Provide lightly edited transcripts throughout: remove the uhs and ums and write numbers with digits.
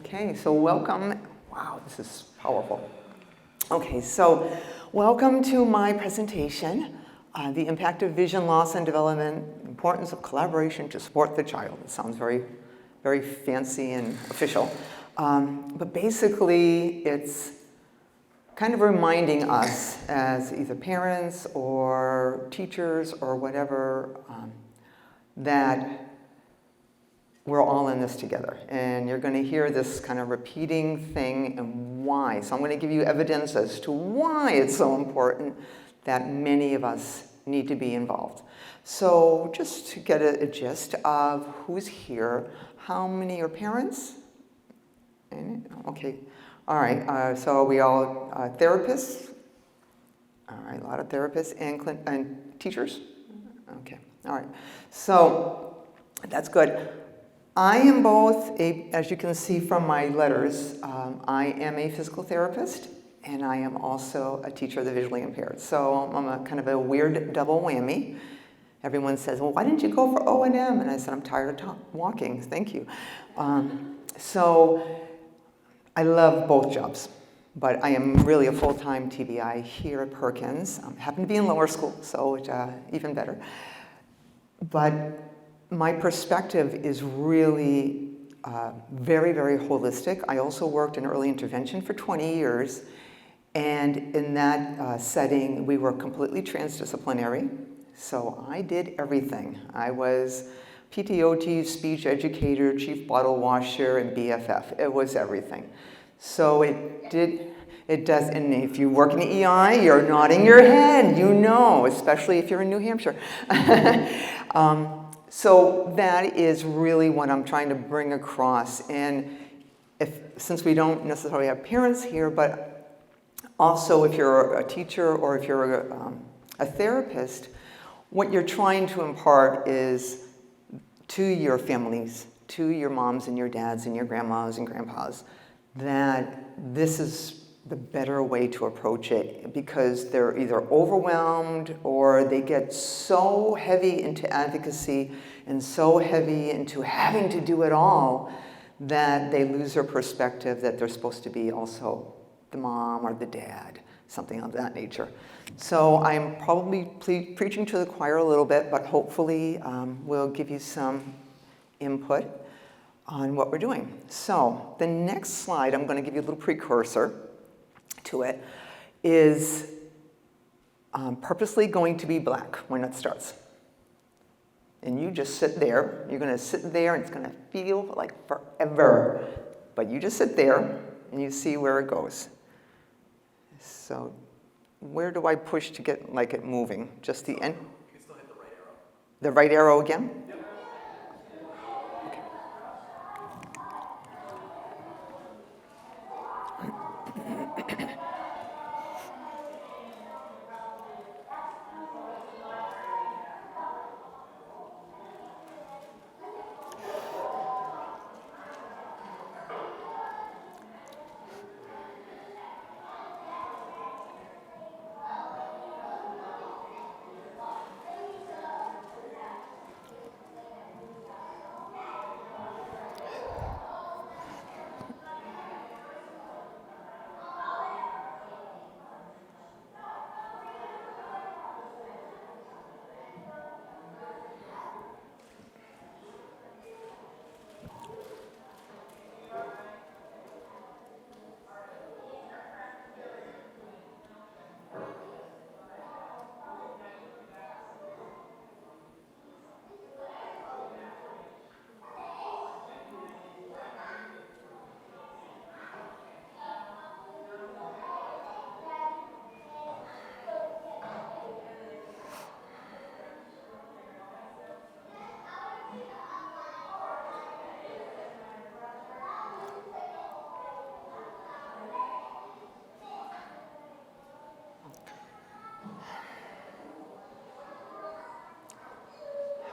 Okay, so welcome. Wow, this is powerful. Okay, so welcome to my presentation, The Impact of Vision Loss and Development, Importance of Collaboration to Support the Child. It sounds very, very fancy and official. But basically, it's kind of reminding us as either parents or teachers or whatever, that we're all in this together. And you're going to hear this kind of repeating thing and why. So I'm going to give you evidence as to why it's so important that many of us need to be involved. So just to get a gist of who's here, how many are parents? Okay, all right, so we all therapists? All right, a lot of therapists and teachers? Okay, all right, so that's good. I am both, as you can see from my letters, I am a physical therapist and I am also a teacher of the visually impaired. So I'm a kind of a weird double whammy. Everyone says, well, why didn't you go for O&M? And I said, I'm tired of walking, thank you. So I love both jobs, but I am really a full-time TBI here at Perkins. I happen to be in lower school, so it's even better. But my perspective is really very, very holistic. I also worked in early intervention for 20 years, and in that setting, we were completely transdisciplinary. So I did everything. I was PTOT, speech educator, chief bottle washer, and BFF. It was everything. So it does, and if you work in the EI, you're nodding your head, you know, especially if you're in New Hampshire. So that is really what I'm trying to bring across. And since we don't necessarily have parents here, but also if you're a teacher or if you're a therapist, what you're trying to impart is to your families, to your moms and your dads and your grandmas and grandpas, that this is the better way to approach it, because they're either overwhelmed or they get so heavy into advocacy and so heavy into having to do it all that they lose their perspective that they're supposed to be also the mom or the dad, something of that nature. So I'm probably preaching to the choir a little bit, but hopefully we'll give you some input on what we're doing. So the next slide, I'm going to give you a little precursor to it, is purposely going to be black when it starts. And you just sit there. You're going to sit there and it's going to feel like forever. But you just sit there and you see where it goes. So where do I push to get like it moving? Just the end? You can still hit the right arrow. The right arrow again? Yep.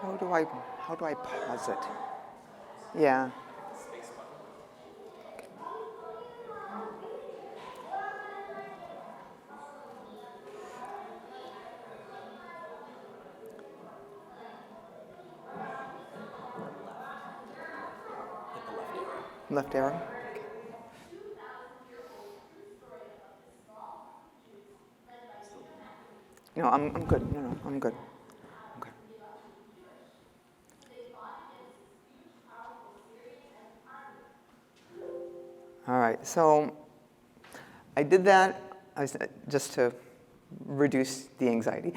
How do I pause it? Yeah. Space button. Hit the left arrow. Left arrow? Okay. No, I'm good. No, I'm good. Okay. All right, so I did that just to reduce the anxiety.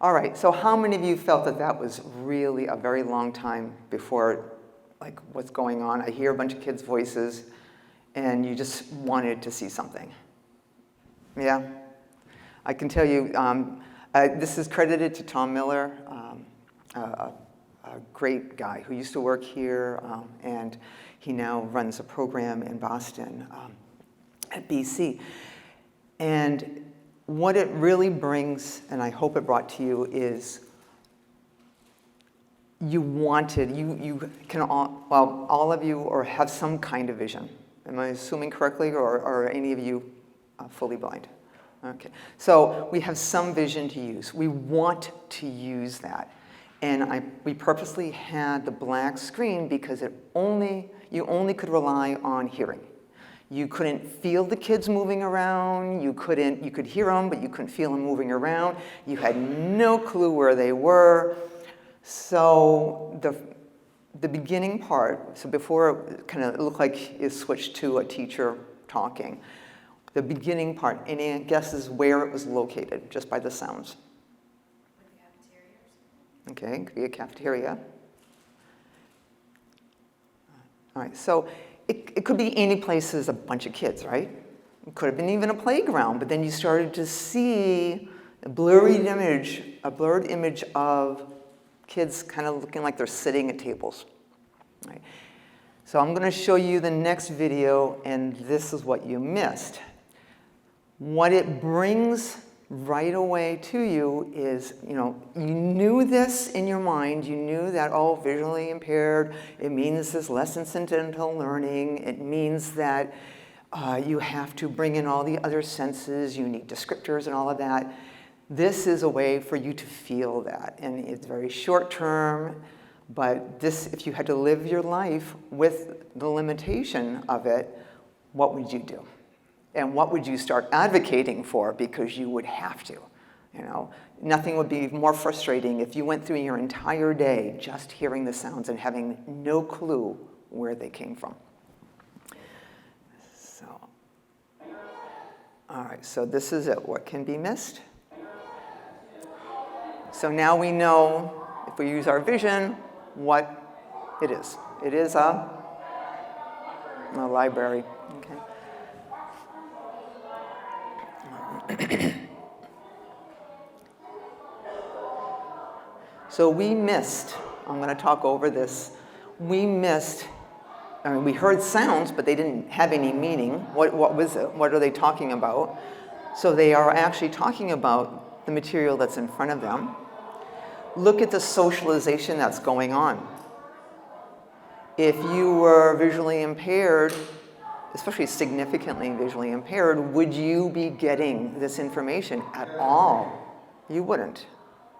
All right, so how many of you felt that that was really a very long time before, like, what's going on? I hear a bunch of kids' voices, and you just wanted to see something. Yeah? I can tell you, this is credited to Tom Miller, a great guy who used to work here, and he now runs a program in Boston at BC. And what it really brings, and I hope it brought to you, is you can all of you or have some kind of vision. Am I assuming correctly, or are any of you fully blind? Okay, so we have some vision to use. We want to use that. And we purposely had the black screen because you only could rely on hearing. You couldn't feel the kids moving around. You could hear them, but you couldn't feel them moving around. You had no clue where they were. So the beginning part, so before it kind of looked like it switched to a teacher talking, the beginning part, any guesses where it was located, just by the sounds? Okay, it could be a cafeteria. All right, so it could be any place there's a bunch of kids, right? It could have been even a playground, but then you started to see a blurred image of kids kind of looking like they're sitting at tables. Right? So I'm going to show you the next video, and this is what you missed. What it brings right away to you is, you knew this in your mind. You knew that, oh, visually impaired, it means this less incidental learning. It means that you have to bring in all the other senses. You need descriptors and all of that. This is a way for you to feel that. And it's very short term, but if you had to live your life with the limitation of it, what would you do? And what would you start advocating for? Because you would have to. Nothing would be more frustrating if you went through your entire day just hearing the sounds and having no clue where they came from. So, all right, so this is it. What can be missed? So now we know, if we use our vision, what it is. It is a library. Okay. So we missed, I'm going to talk over this, we heard sounds, but they didn't have any meaning. What was it? What are they talking about? So they are actually talking about the material that's in front of them. Look at the socialization that's going on. If you were visually impaired, especially significantly visually impaired, would you be getting this information at all? You wouldn't.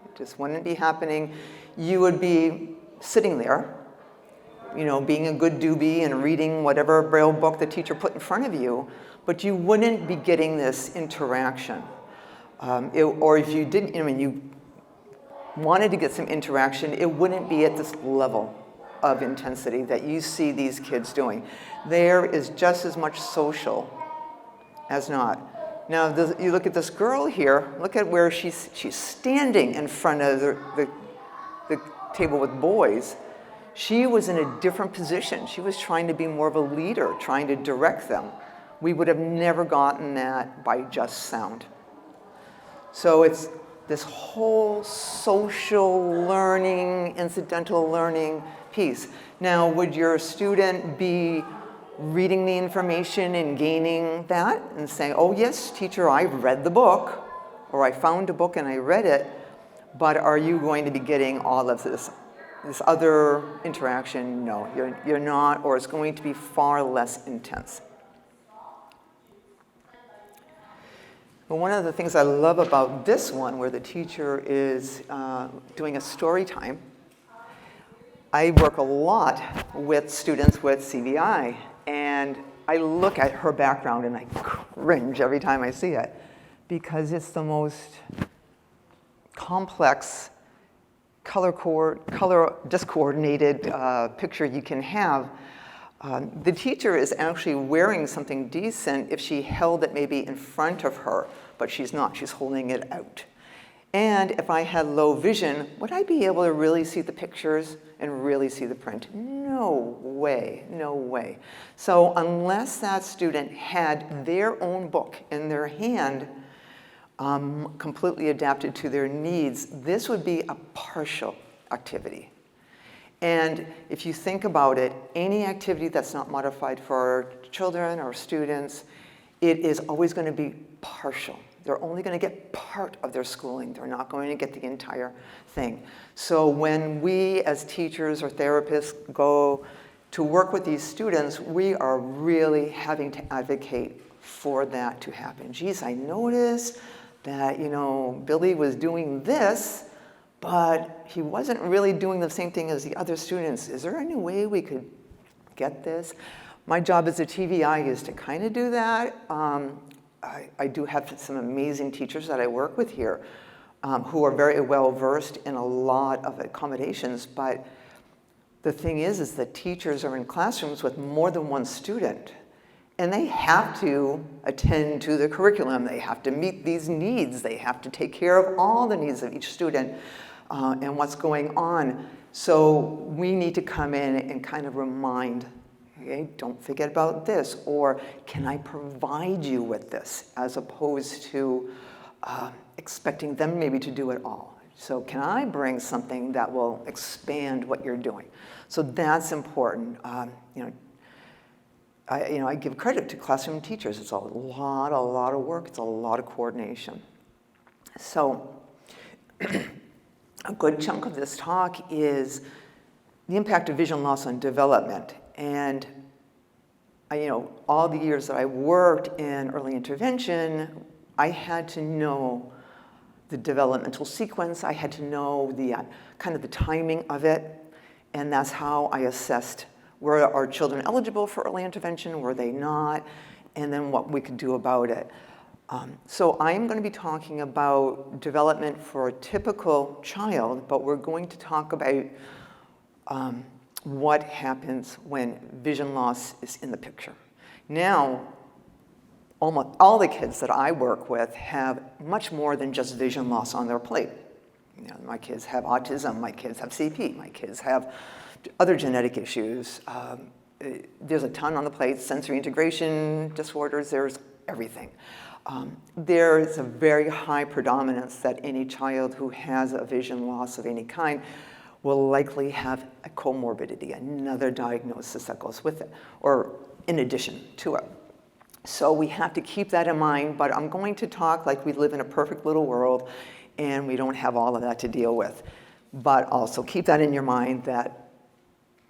It just wouldn't be happening. You would be sitting there, being a good doobie and reading whatever Braille book the teacher put in front of you, but you wouldn't be getting this interaction. Or if you didn't, you wanted to get some interaction, it wouldn't be at this level of intensity that you see these kids doing. There is just as much social as not. Now, you look at this girl here, look at where she's standing in front of the table with boys. She was in a different position. She was trying to be more of a leader, trying to direct them. We would have never gotten that by just sound. So it's this whole social learning, incidental learning piece. Now, would your student be reading the information and gaining that and saying, oh yes, teacher, I read the book, or I found a book and I read it, but are you going to be getting all of this other interaction? No, you're not, or it's going to be far less intense. But one of the things I love about this one, where the teacher is doing a story time, I work a lot with students with CVI, and I look at her background and I cringe every time I see it, because it's the most complex color discoordinated picture you can have, the teacher is actually wearing something decent if she held it maybe in front of her, but she's not, she's holding it out. And if I had low vision, would I be able to really see the pictures and really see the print? No way, no way. So unless that student had their own book in their hand, completely adapted to their needs, this would be a partial activity. And if you think about it, any activity that's not modified for our children or students, it is always going to be partial. They're only going to get part of their schooling. They're not going to get the entire thing. So when we as teachers or therapists go to work with these students, we are really having to advocate for that to happen. Geez, I noticed that, Billy was doing this, but he wasn't really doing the same thing as the other students. Is there any way we could get this? My job as a TVI is to kind of do that. I do have some amazing teachers that I work with here who are very well versed in a lot of accommodations, but the thing is that teachers are in classrooms with more than one student, and they have to attend to the curriculum. They have to meet these needs. They have to take care of all the needs of each student and what's going on. So we need to come in and kind of remind, okay, don't forget about this, or can I provide you with this, as opposed to expecting them maybe to do it all. So can I bring something that will expand what you're doing? So that's important. I give credit to classroom teachers. It's a lot of work. It's a lot of coordination. So a good chunk of this talk is the impact of vision loss on development. And all the years that I worked in early intervention, I had to know the developmental sequence. I had to know the kind of the timing of it. And that's how I assessed, were our children eligible for early intervention? Were they not? And then what we could do about it. So I'm going to be talking about development for a typical child, but we're going to talk about what happens when vision loss is in the picture. Now, almost all the kids that I work with have much more than just vision loss on their plate. My kids have autism, my kids have CP, my kids have other genetic issues. There's a ton on the plate, sensory integration disorders, there's everything. There's a very high predominance that any child who has a vision loss of any kind will likely have a comorbidity, another diagnosis that goes with it, or in addition to it. So we have to keep that in mind, but I'm going to talk like we live in a perfect little world and we don't have all of that to deal with. But also keep that in your mind that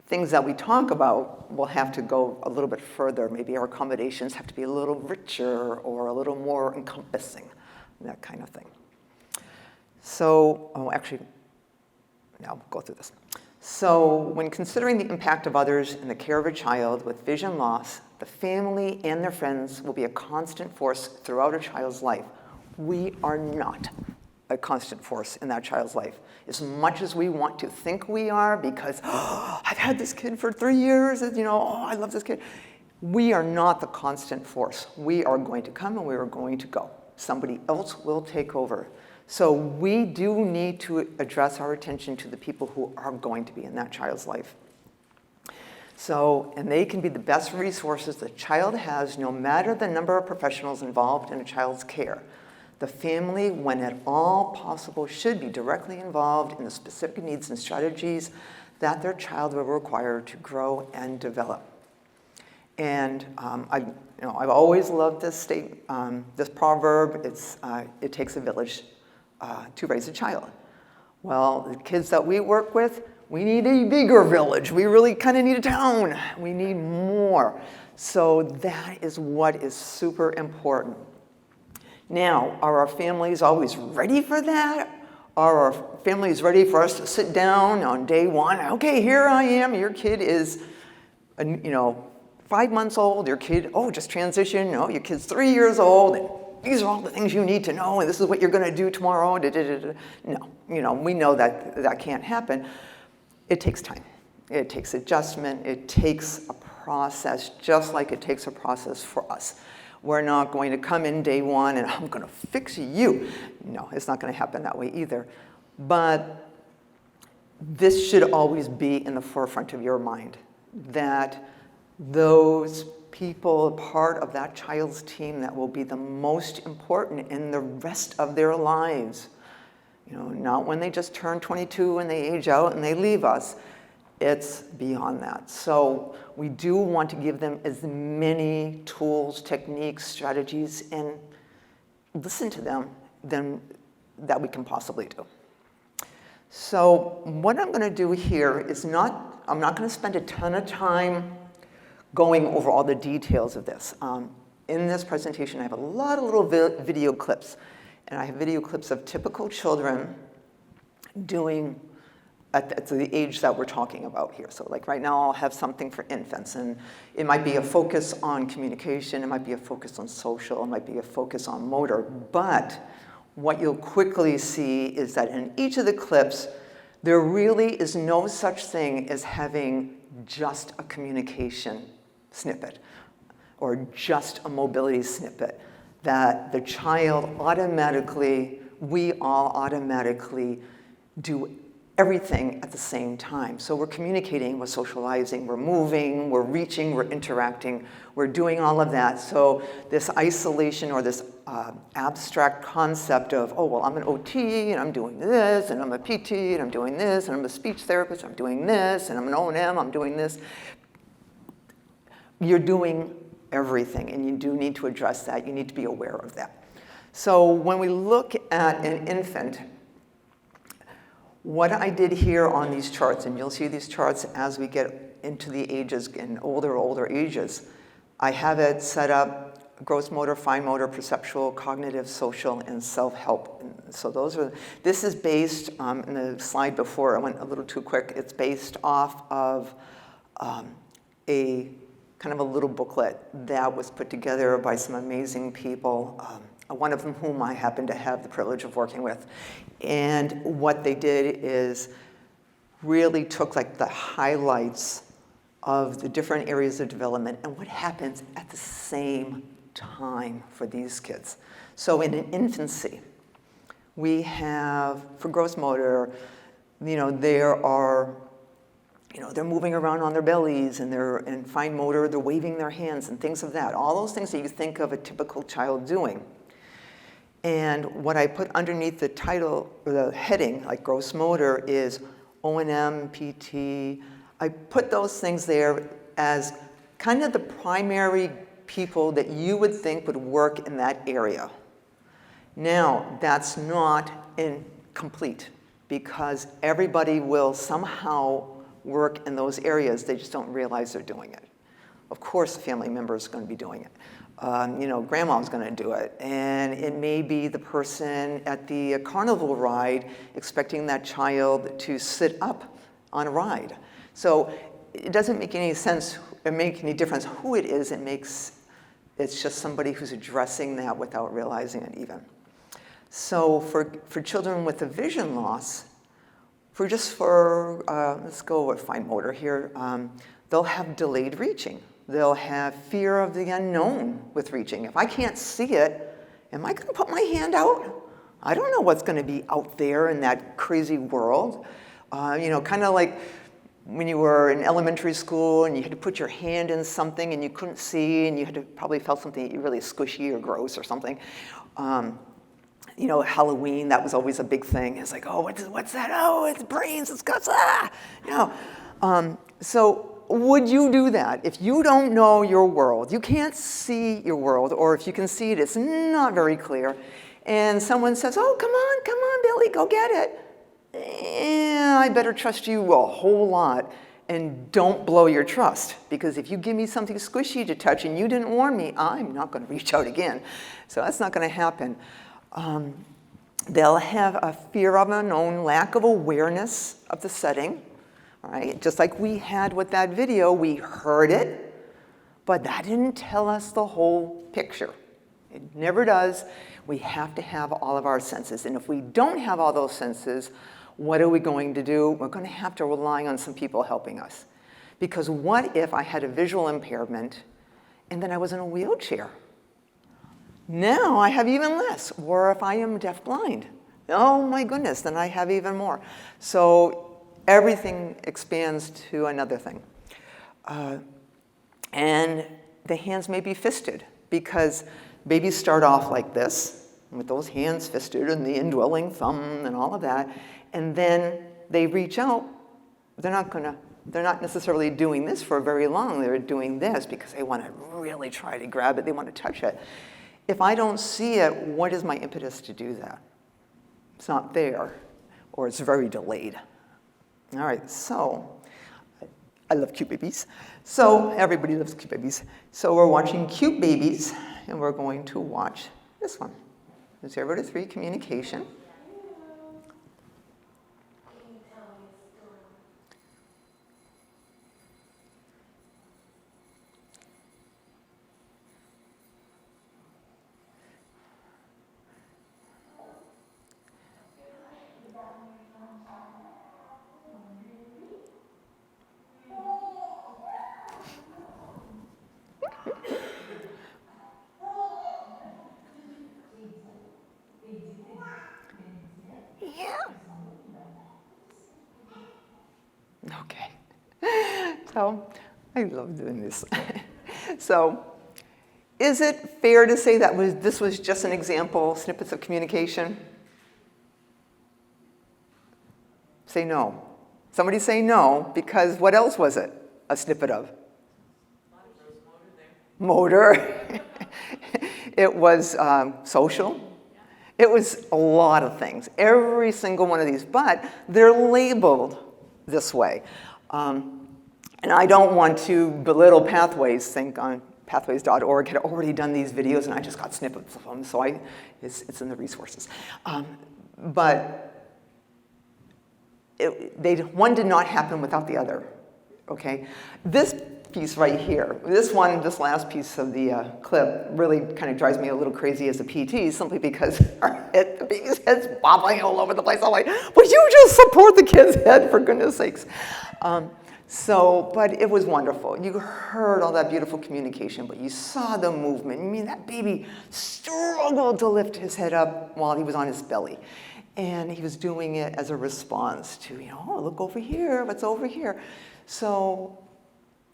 things that we talk about will have to go a little bit further. Maybe our accommodations have to be a little richer or a little more encompassing, that kind of thing. So, now we'll go through this. So when considering the impact of others in the care of a child with vision loss, the family and their friends will be a constant force throughout a child's life. We are not a constant force in that child's life. As much as we want to think we are, because I've had this kid for 3 years, and I love this kid. We are not the constant force. We are going to come and we are going to go. Somebody else will take over. So we do need to address our attention to the people who are going to be in that child's life. So, and they can be the best resources the child has, no matter the number of professionals involved in a child's care. The family, when at all possible, should be directly involved in the specific needs and strategies that their child will require to grow and develop. And I've always loved this this proverb. It takes a village to raise a child. Well, the kids that we work with, we need a bigger village. We really kind of need a town. We need more. So that is what is super important. Now, are our families always ready for that? Are our families ready for us to sit down on day one? Okay, here I am. Your kid is, 5 months old. Your kid, just transitioned. Your kid's 3 years old. And these are all the things you need to know, and this is what you're going to do tomorrow. No, we know that that can't happen. It takes time. It takes adjustment. It takes a process, just like it takes a process for us. We're not going to come in day one and I'm going to fix you. No, it's not going to happen that way either. But this should always be in the forefront of your mind, that those people, part of that child's team that will be the most important in the rest of their lives. Not when they just turn 22 and they age out and they leave us. It's beyond that. So we do want to give them as many tools, techniques, strategies, and listen to them that we can possibly do. So what I'm going to do here is I'm not going to spend a ton of time going over all the details of this. In this presentation, I have a lot of little video clips. And I have video clips of typical children doing at the age that we're talking about here. So like right now, I'll have something for infants. And it might be a focus on communication. It might be a focus on social. It might be a focus on motor. But what you'll quickly see is that in each of the clips, there really is no such thing as having just a communication snippet or just a mobility snippet, that the child we all automatically do everything at the same time. So we're communicating, we're socializing, we're moving, we're reaching, we're interacting, we're doing all of that. So this isolation or this abstract concept of, oh, well, I'm an OT and I'm doing this, and I'm a PT and I'm doing this, and I'm a speech therapist, I'm doing this, and I'm an O&M, I'm doing this. You're doing everything, and you do need to address that. You need to be aware of that. So when we look at an infant, what I did here on these charts, and you'll see these charts as we get into the ages, in older ages, I have it set up: gross motor, fine motor, perceptual, cognitive, social, and self-help. So this is based, in the slide before, I went a little too quick, it's based off of a kind of a little booklet that was put together by some amazing people, one of them whom I happen to have the privilege of working with. And what they did is really took like the highlights of the different areas of development and what happens at the same time for these kids. So in an infancy, we have, for gross motor, they're moving around on their bellies, and in fine motor, they're waving their hands and things of that. All those things that you think of a typical child doing. And what I put underneath the title, or the heading, like gross motor, is O&M, PT. I put those things there as kind of the primary people that you would think would work in that area. Now, that's not incomplete, because everybody will somehow work in those areas. They just don't realize they're doing it. Of course, a family member is going to be doing it. Grandma's going to do it. And it may be the person at the carnival ride expecting that child to sit up on a ride. So it doesn't make any sense, or make any difference who it is. It's just somebody who's addressing that without realizing it even. So for children with a vision loss, let's go with fine motor here, they'll have delayed reaching. They'll have fear of the unknown with reaching. If I can't see it, am I going to put my hand out? I don't know what's going to be out there in that crazy world. Kind of like when you were in elementary school and you had to put your hand in something and you couldn't see, and you had to probably felt something really squishy or gross or something. Halloween, that was always a big thing. It's like, oh, what's that? Oh, it's brains, it's guts, So would you do that? If you don't know your world, you can't see your world, or if you can see it, it's not very clear, and someone says, oh, come on, Billy, go get it. I better trust you a whole lot, and don't blow your trust, because if you give me something squishy to touch and you didn't warn me, I'm not going to reach out again. So that's not going to happen. They'll have a fear of unknown, lack of awareness of the setting, right? Just like we had with that video, we heard it, but that didn't tell us the whole picture. It never does. We have to have all of our senses. And if we don't have all those senses, what are we going to do? We're going to have to rely on some people helping us. Because what if I had a visual impairment and then I was in a wheelchair? Now I have even less. Or if I am deafblind, oh my goodness, then I have even more. So everything expands to another thing. And the hands may be fisted, because babies start off like this, with those hands fisted and the indwelling thumb and all of that, and then they reach out. They're not necessarily doing this for very long. They're doing this because they want to really try to grab it. They want to touch it. If I don't see it, what is my impetus to do that? It's not there, or it's very delayed. All right, so I love cute babies. So everybody loves cute babies. So we're watching cute babies, and we're going to watch this one. 0 to 3 communication. Okay, so I love doing this. So is it fair to say that this was just an example, snippets of communication? Say no. Somebody say no, because what else was it a snippet of? Motor. It was social. It was a lot of things, every single one of these, but they're labeled this way. And I don't want to belittle Pathways. Think on pathways.org had already done these videos, and I just got snippets of them, so it's in the resources. But one did not happen without the other, okay? This piece right here, this last piece of the clip really kind of drives me a little crazy as a PT, simply because the baby's head's bobbling all over the place. I'm like, would you just support the kid's head, for goodness sakes? But it was wonderful. You heard all that beautiful communication, but you saw the movement. I mean, that baby struggled to lift his head up while he was on his belly. And he was doing it as a response to, oh, look over here, what's over here? So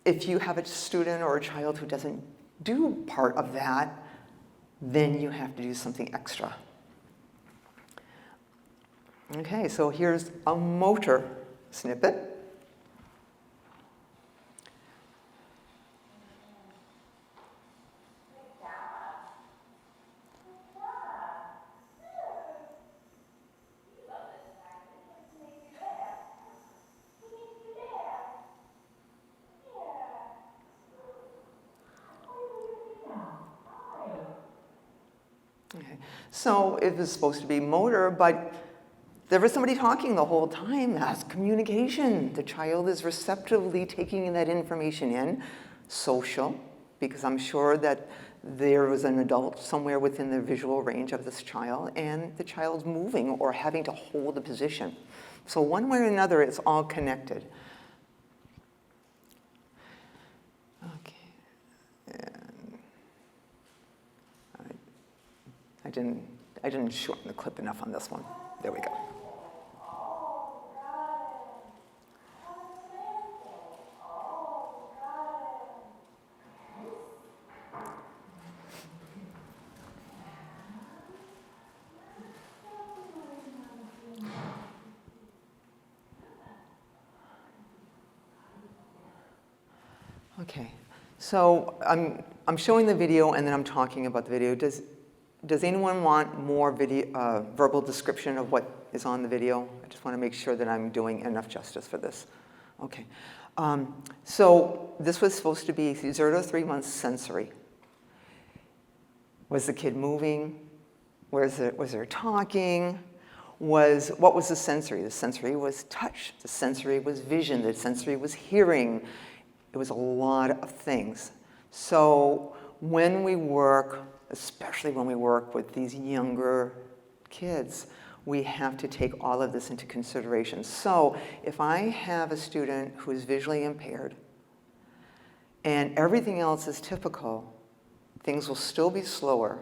if you have a student or a child who doesn't do part of that, then you have to do something extra. Okay, so here's a motor snippet. Okay. So it was supposed to be motor, but there was somebody talking the whole time. That's communication. The child is receptively taking that information in. Social, because I'm sure that there was an adult somewhere within the visual range of this child, and the child's moving or having to hold a position. So one way or another, it's all connected. Okay. I didn't shorten the clip enough on this one. There we go. Okay, so I'm showing the video and then I'm talking about the video. Does anyone want more video, verbal description of what is on the video? I just want to make sure that I'm doing enough justice for this. Okay, so this was supposed to be 0 to 3 months sensory. Was the kid moving? Was there talking? What was the sensory? The sensory was touch. The sensory was vision. The sensory was hearing. It was a lot of things. So when we work especially when we work with these younger kids, we have to take all of this into consideration. So if I have a student who is visually impaired and everything else is typical, things will still be slower,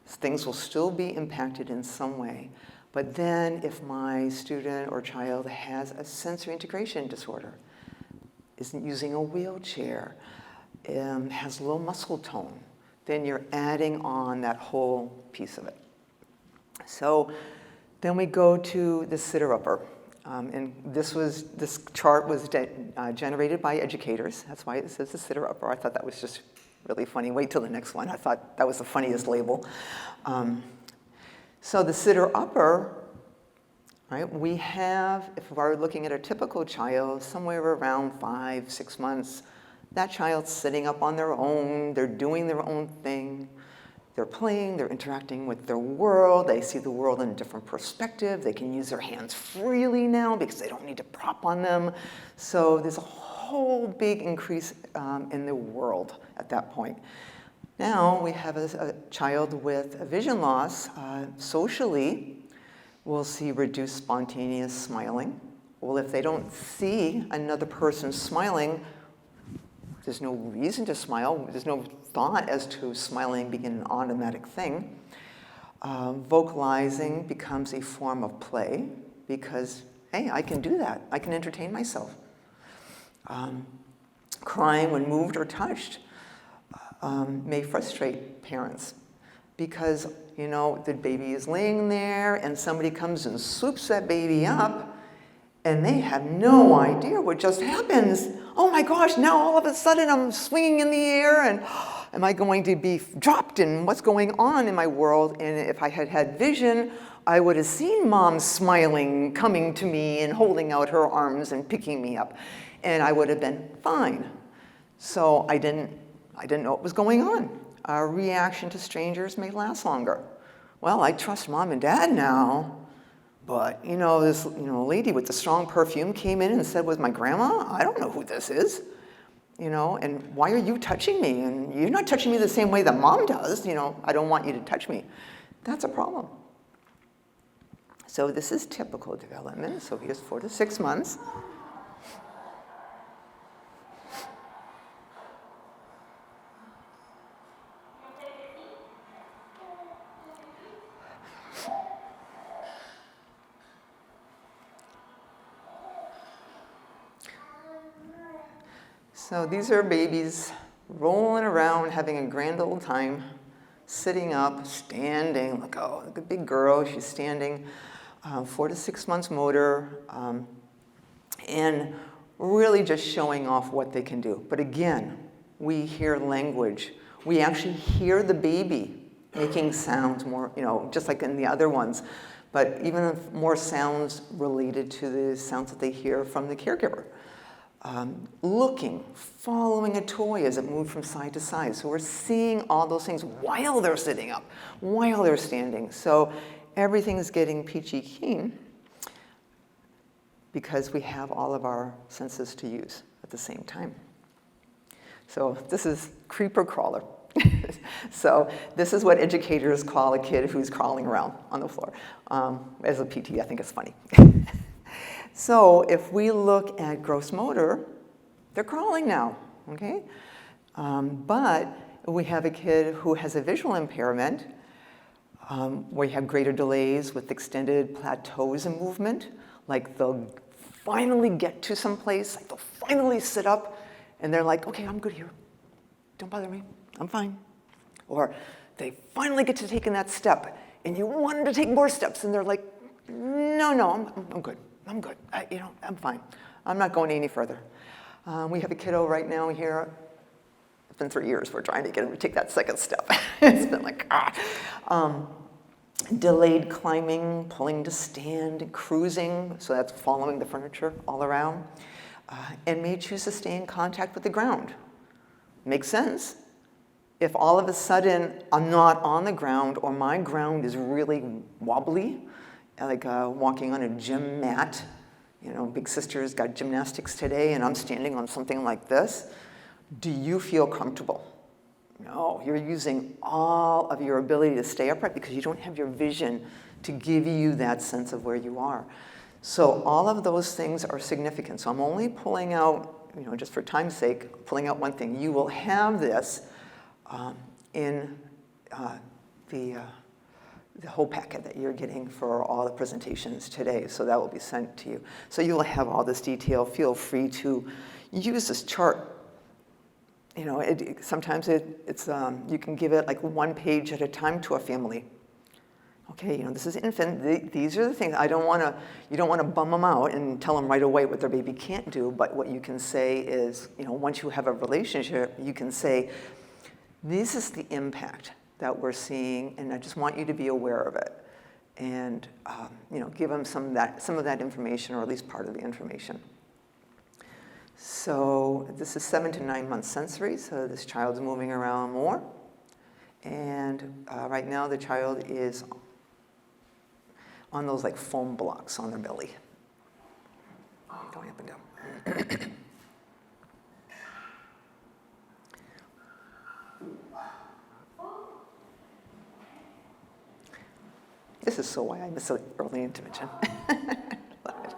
things will still be impacted in some way. But then if my student or child has a sensory integration disorder, isn't using a wheelchair, has low muscle tone, then you're adding on that whole piece of it. So then we go to the sitter-upper. And this chart was generated by educators. That's why it says the sitter-upper. I thought that was just really funny. Wait till the next one. I thought that was the funniest label. So the sitter-upper, right, we have, if we're looking at a typical child, somewhere around 5, 6 months, that child's sitting up on their own, they're doing their own thing, they're playing, they're interacting with their world, they see the world in a different perspective, they can use their hands freely now because they don't need to prop on them. So there's a whole big increase in the world at that point. Now we have a child with a vision loss. Socially, we'll see reduced spontaneous smiling. Well, if they don't see another person smiling, there's no reason to smile. There's no thought as to smiling being an automatic thing. Vocalizing becomes a form of play because, hey, I can do that. I can entertain myself. Crying when moved or touched may frustrate parents because, you know, the baby is laying there and somebody comes and swoops that baby up and they have no idea what just happens. Oh my gosh, now all of a sudden I'm swinging in the air and am I going to be dropped and what's going on in my world? And if I had had vision, I would have seen mom smiling, coming to me and holding out her arms and picking me up. And I would have been fine. So I didn't know what was going on. Our reaction to strangers may last longer. Well, I trust mom and dad now. But, you know, this lady with the strong perfume came in and said, was my grandma? I don't know who this is. You know, and why are you touching me? And you're not touching me the same way that mom does. You know, I don't want you to touch me. That's a problem. So this is typical development. So here's 4 to 6 months. So these are babies rolling around, having a grand old time, sitting up, standing. Look, oh, look, a big girl, she's standing. 4 to 6 months motor, and really just showing off what they can do. But again, we hear language. We actually hear the baby making sounds more, you know, just like in the other ones, but even more sounds related to the sounds that they hear from the caregiver. Looking, following a toy as it moved from side to side. So we're seeing all those things while they're sitting up, while they're standing. So everything's getting peachy keen because we have all of our senses to use at the same time. So this is creeper crawler. So this is what educators call a kid who's crawling around on the floor. As a PT, I think it's funny. So if we look at gross motor, they're crawling now, okay? But we have a kid who has a visual impairment, where you have greater delays with extended plateaus in movement, like they'll finally get to some place, like they'll finally sit up, and they're like, okay, I'm good here. Don't bother me, I'm fine. Or they finally get to taking that step, and you want them to take more steps, and they're like, no, I'm good. I'm good. I'm fine. I'm not going any further. We have a kiddo right now here. It's been 3 years. We're trying to get him to take that second step. It's been like, delayed climbing, pulling to stand, cruising. So that's following the furniture all around. And may choose to stay in contact with the ground. Makes sense. If all of a sudden I'm not on the ground or my ground is really wobbly, like walking on a gym mat. You know, big sister's got gymnastics today and I'm standing on something like this. Do you feel comfortable? No, you're using all of your ability to stay upright because you don't have your vision to give you that sense of where you are. So all of those things are significant. So I'm only pulling out, just for time's sake, pulling out one thing. You will have this in the whole packet that you're getting for all the presentations today. So that will be sent to you. So you'll have all this detail. Feel free to use this chart. Sometimes it's you can give it like one page at a time to a family. Okay, this is infant. These are the things you don't want to bum them out and tell them right away what their baby can't do. But what you can say is, once you have a relationship, you can say, this is the impact that we're seeing, and I just want you to be aware of it, and give them some of that information, or at least part of the information. So this is 7 to 9 months sensory, so this child's moving around more. And right now the child is on those like foam blocks on their belly. Going up and down. This is so why I miss early intervention. Love it.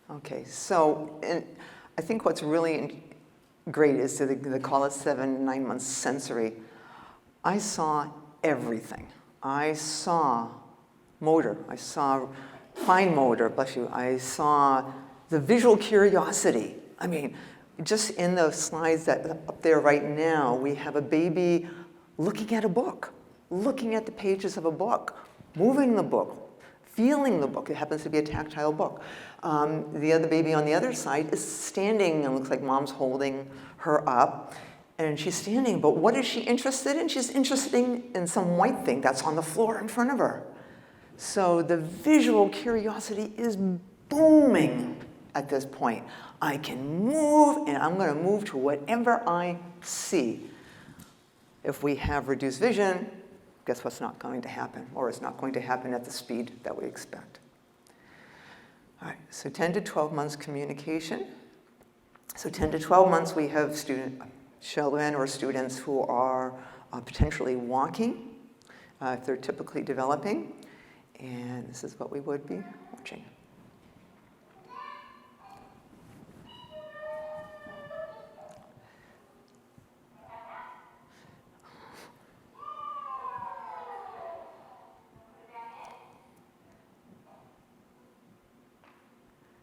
Okay, so I think what's really great is they call it 7, 9 months sensory. I saw everything. I saw motor. I saw fine motor, bless you. I saw the visual curiosity. I mean, just in the slides that up there right now, we have a baby looking at a book, looking at the pages of a book, moving the book, feeling the book. It happens to be a tactile book. The other baby on the other side is standing, and looks like mom's holding her up. And she's standing, but what is she interested in? She's interested in some white thing that's on the floor in front of her. So the visual curiosity is booming at this point. I can move, and I'm going to move to whatever I see. If we have reduced vision, guess what's not going to happen? Or it's not going to happen at the speed that we expect. All right, so 10 to 12 months communication. So 10 to 12 months, we have children or students who are potentially walking, if they're typically developing. And this is what we would be watching.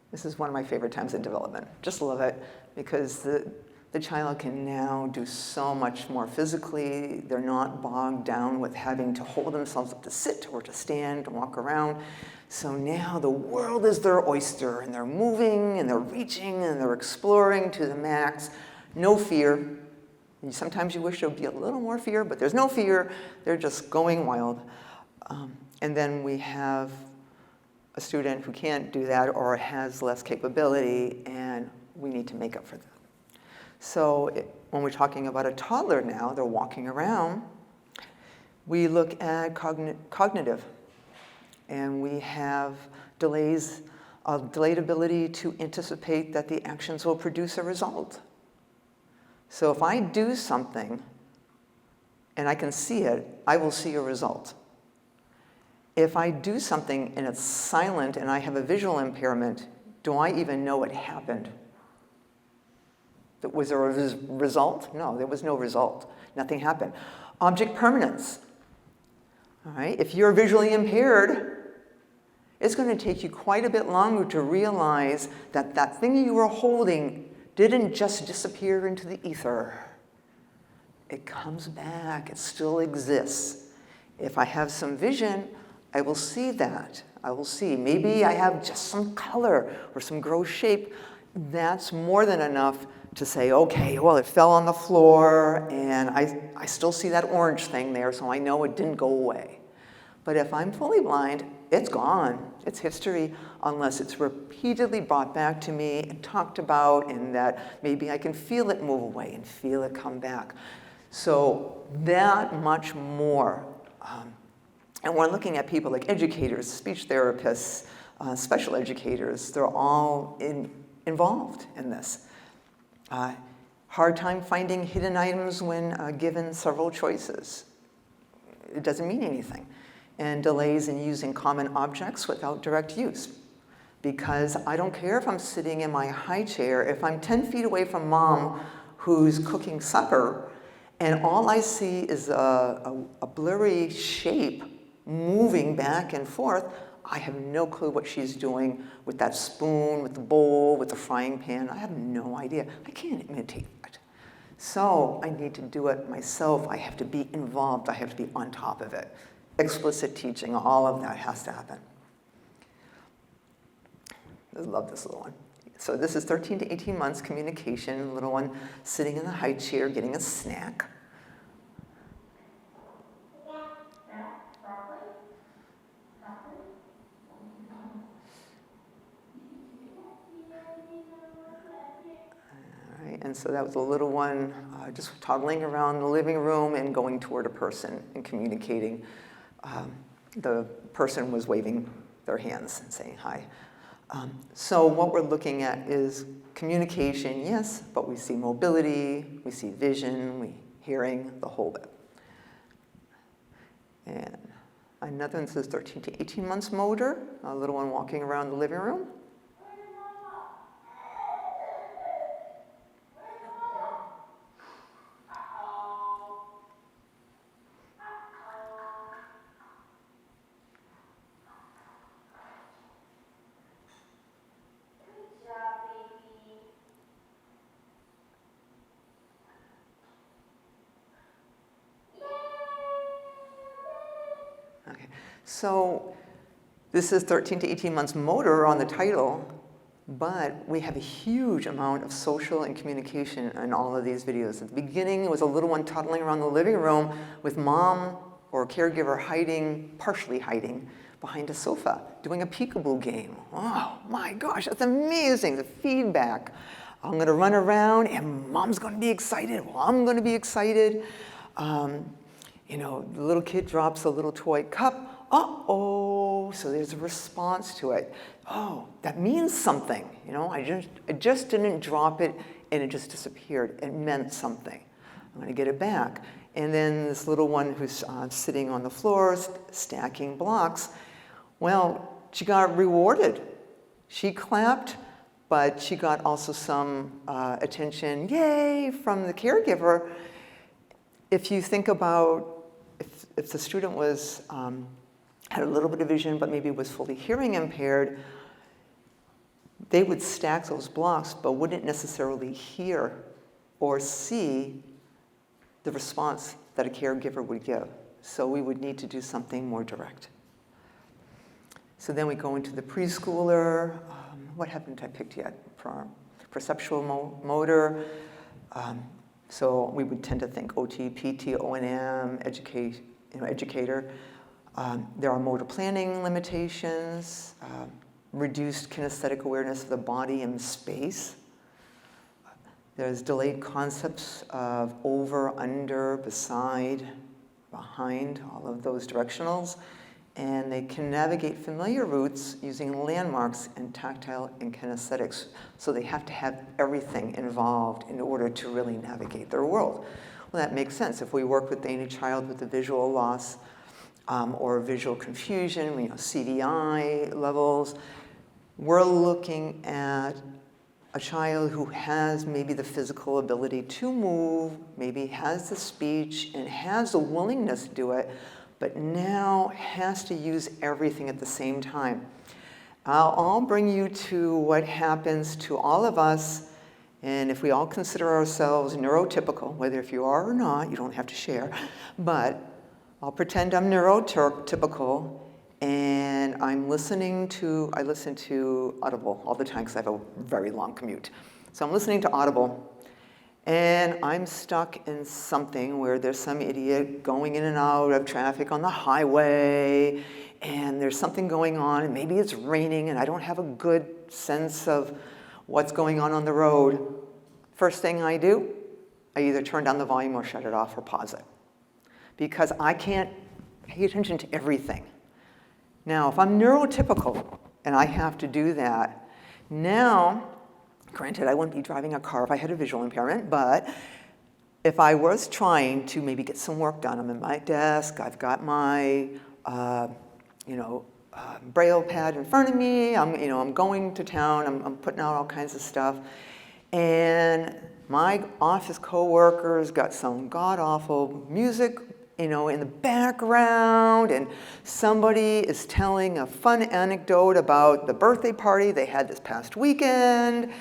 This is one of my favorite times in development. Just love it, because the child can now do so much more physically. They're not bogged down with having to hold themselves up to sit or to stand, to walk around. So now the world is their oyster, and they're moving, and they're reaching, and they're exploring to the max. No fear. Sometimes you wish there would be a little more fear, but there's no fear. They're just going wild. And then we have a student who can't do that or has less capability, and we need to make up for that. So when we're talking about a toddler now, they're walking around, we look at cognitive, and we have delayed ability to anticipate that the actions will produce a result. So if I do something and I can see it, I will see a result. If I do something and it's silent and I have a visual impairment, do I even know it happened? Was there a result? No, there was no result. Nothing happened. Object permanence. All right, if you're visually impaired, it's going to take you quite a bit longer to realize that that thing you were holding didn't just disappear into the ether. It comes back. It still exists. If I have some vision, I will see that. I will see. Maybe I have just some color or some gross shape. That's more than enough to say, okay, well, it fell on the floor, and I still see that orange thing there, so I know it didn't go away. But if I'm fully blind, it's gone. It's history, unless it's repeatedly brought back to me and talked about, and that maybe I can feel it move away and feel it come back. So that much more. And we're looking at people like educators, speech therapists, special educators. They're all involved in this. Hard time finding hidden items when given several choices. It doesn't mean anything. And delays in using common objects without direct use. Because I don't care if I'm sitting in my high chair, if I'm 10 feet away from mom who's cooking supper, and all I see is a blurry shape moving back and forth, I have no clue what she's doing with that spoon, with the bowl, with the frying pan. I have no idea. I can't imitate that. So I need to do it myself. I have to be involved. I have to be on top of it. Explicit teaching, all of that has to happen. I love this little one. So this is 13 to 18 months communication, little one sitting in the high chair getting a snack. And so that was a little one just toddling around the living room and going toward a person and communicating. The person was waving their hands and saying hi. So what we're looking at is communication, yes, but we see mobility, we see vision, we hearing, the whole bit. And another one says 13 to 18 months motor, a little one walking around the living room. Okay, so this is 13 to 18 months motor on the title, but we have a huge amount of social and communication in all of these videos. At the beginning, it was a little one toddling around the living room with mom or caregiver hiding, partially hiding, behind a sofa, doing a peekaboo game. Oh my gosh, that's amazing, the feedback. I'm gonna run around and mom's gonna be excited, well, I'm gonna be excited. You know, the little kid drops a little toy cup, uh-oh, so there's a response to it. Oh, that means something, you know, I just didn't drop it and it just disappeared. It meant something. I'm gonna get it back. And then this little one who's sitting on the floor, stacking blocks, well, she got rewarded. She clapped, but she got also some attention, yay, from the caregiver. If you think about if the student was, had a little bit of vision, but maybe was fully hearing impaired, they would stack those blocks, but wouldn't necessarily hear or see the response that a caregiver would give. So we would need to do something more direct. So then we go into the preschooler. What haven't I picked yet? Perceptual motor. So we would tend to think OT, PT, O&M, educator. There are motor planning limitations, reduced kinesthetic awareness of the body and space. There's delayed concepts of over, under, beside, behind, all of those directionals. And they can navigate familiar routes using landmarks and tactile and kinesthetics. So they have to have everything involved in order to really navigate their world. Well, that makes sense. If we work with any child with a visual loss or visual confusion, you know, CVI levels, we're looking at a child who has maybe the physical ability to move, maybe has the speech and has the willingness to do it, but now has to use everything at the same time. I'll bring you to what happens to all of us, and if we all consider ourselves neurotypical, whether if you are or not, you don't have to share, but I'll pretend I'm neurotypical, and I listen to Audible all the time because I have a very long commute. So I'm listening to Audible, and I'm stuck in something where there's some idiot going in and out of traffic on the highway, and there's something going on, and maybe it's raining, and I don't have a good sense of what's going on the road. First thing I do, I either turn down the volume or shut it off or pause it, because I can't pay attention to everything. Now, if I'm neurotypical and I have to do that, now, granted, I wouldn't be driving a car if I had a visual impairment, but if I was trying to maybe get some work done, I'm at my desk, I've got my, Braille pad in front of me, I'm going to town, I'm putting out all kinds of stuff, and my office coworkers got some god-awful music, in the background, and somebody is telling a fun anecdote about the birthday party they had this past weekend,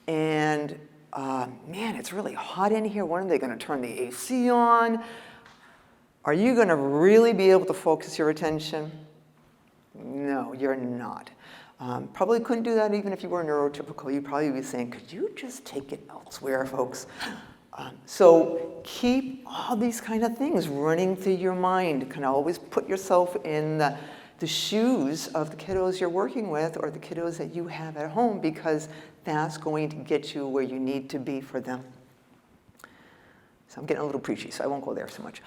and man, it's really hot in here. When are they going to turn the AC on? Are you going to really be able to focus your attention? No, you're not. Probably couldn't do that even if you were neurotypical. You'd probably be saying, could you just take it elsewhere, folks? So keep all these kind of things running through your mind. Kind of always put yourself in the shoes of the kiddos you're working with or the kiddos that you have at home, because that's going to get you where you need to be for them. So I'm getting a little preachy, so I won't go there so much.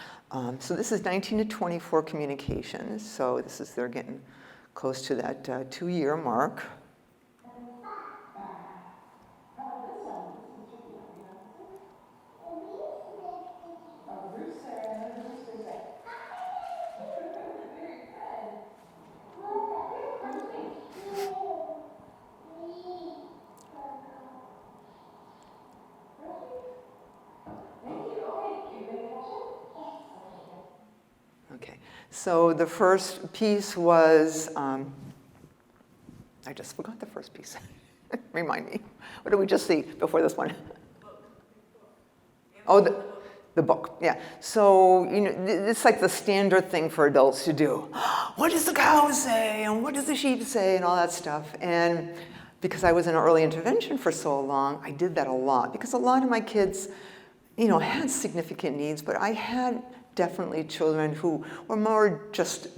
So this is 19 to 24 communications. So they're getting close to that 2-year mark. Okay, so the first piece was, I just forgot the first piece. Remind me. What did we just see before this one? Oh, the book, yeah. So, it's like the standard thing for adults to do. What does the cow say? And what does the sheep say? And all that stuff. And because I was in early intervention for so long, I did that a lot. Because a lot of my kids, had significant needs, but I had definitely children who were more just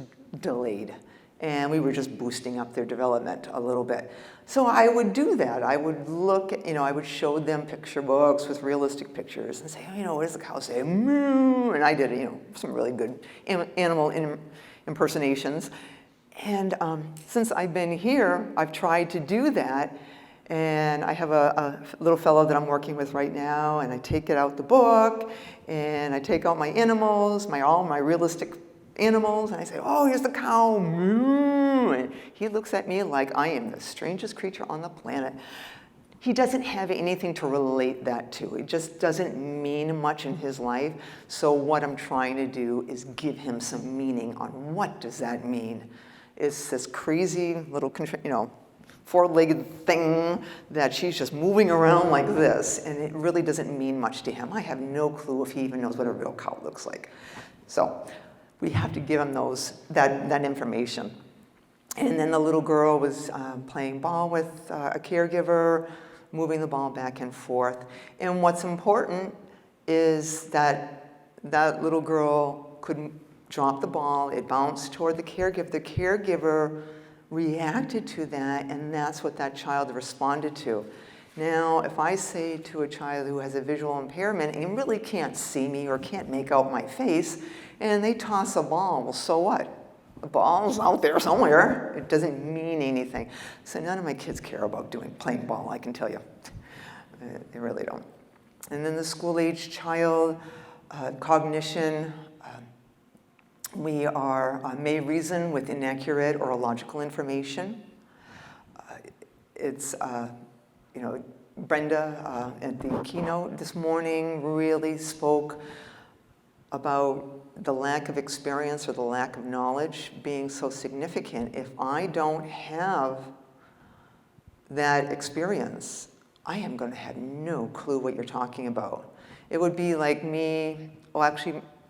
delayed. And we were just boosting up their development a little bit. So I would do that. I would look at, I would show them picture books with realistic pictures and say, what does the cow say? Moo! And I did, some really good animal impersonations. And since I've been here, I've tried to do that. And I have a little fellow that I'm working with right now, and I take it out the book, and I take out my animals, all my realistic animals, and I say, oh, here's the cow, moo, and he looks at me like I am the strangest creature on the planet. He doesn't have anything to relate that to. It just doesn't mean much in his life. So what I'm trying to do is give him some meaning on what does that mean. It's this crazy little, four-legged thing that she's just moving around like this, and it really doesn't mean much to him. I have no clue if he even knows what a real cow looks like. So we have to give him that information. And then the little girl was playing ball with a caregiver, moving the ball back and forth. And what's important is that that little girl could drop the ball, it bounced toward the caregiver. The caregiver reacted to that, and that's what that child responded to. Now, if I say to a child who has a visual impairment and really can't see me or can't make out my face, and they toss a ball, well, so what? The ball's out there somewhere. It doesn't mean anything. So none of my kids care about playing ball, I can tell you. They really don't. And then the school-age child, cognition, we may reason with inaccurate or illogical information. Brenda at the keynote this morning really spoke about the lack of experience or the lack of knowledge being so significant. If I don't have that experience, I am going to have no clue what you're talking about. It would be like me,